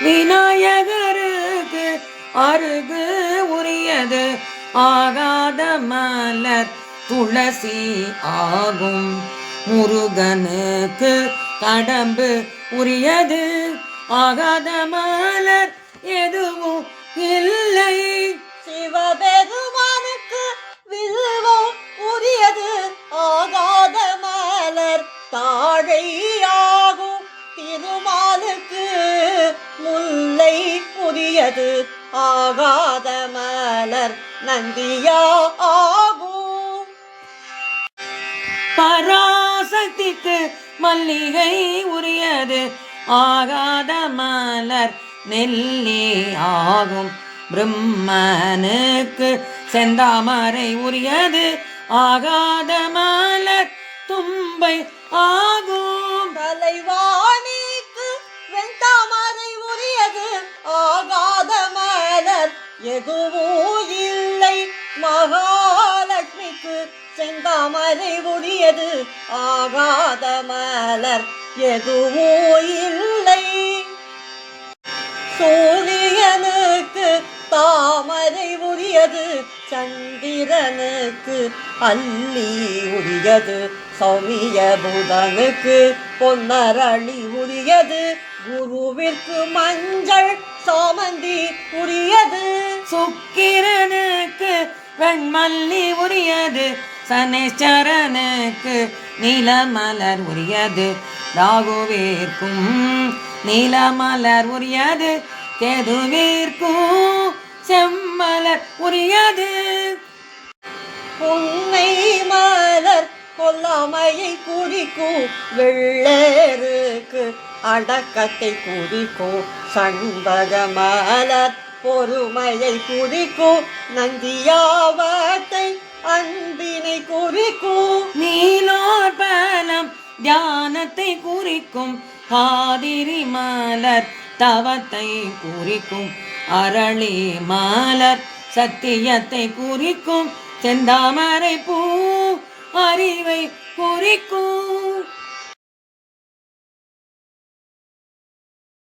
விநாயகருக்கு அருகு உரியது ஆகாத மலர் துளசி ஆகும். முருகனுக்கு கடம்பு உரியது ஆகாத மலர் எதுவும் இல்லை. சிவபெருமானுக்கு வில்வம் உரியது ஆகாத மலர் தாழையாகும். திருமாலுக்கு முல்லை உரியது ஆகாத மலர் நந்தியா ஆகும். பராசக்திக்கு மல்லிகை உரியது ஆகாத மலர் நெல்லி ஆகும். பிரம்மனுக்கு செந்தாமரை உரியது ஆகாத மலர் தும்பை ஆகும். தலைவாணிக்கு வெண்தாமரை உரியது ஆகாத மலர் எதுவும் இல்லை. மகாலட்சுமிக்கு செந்தாமரை உரியது ஆகாத மலர் எதுவும் இல்லை. சூரியனுக்கு தாமரை உரியது சந்திரனுக்கு அல்லி உரியது. சௌமிய புதனுக்கு பொன்னரளி உரியது. குருவிற்கு மஞ்சள் சாமந்தி உரியது. சுக்கிரனுக்கு வெண்மல்லி உரியது. சனேஸ்வரனுக்கு நீலமலர் உரியது. ராகுவிற்கும் நீலமலர் உரியது. கேதுவிற்கும் செம்மலர் உரியது. புன்னை மலர் கொல்லாமையை குறிக்கும். வெள்ளேருக்கு அடக்கத்தை குறிக்கும். சண்பக மலர் பொறுமையை குறிக்கும். நந்தியாவத்தை அன்பினை குறிக்கும். நீலோர் பலம் தியானத்தை குறிக்கும். காதிரி மலர் தவத்தை குறிக்கும். அரளி மலர் சத்தியத்தை குறிக்கும். செந்தாமரை பூ அறிவை குறிக்கும்.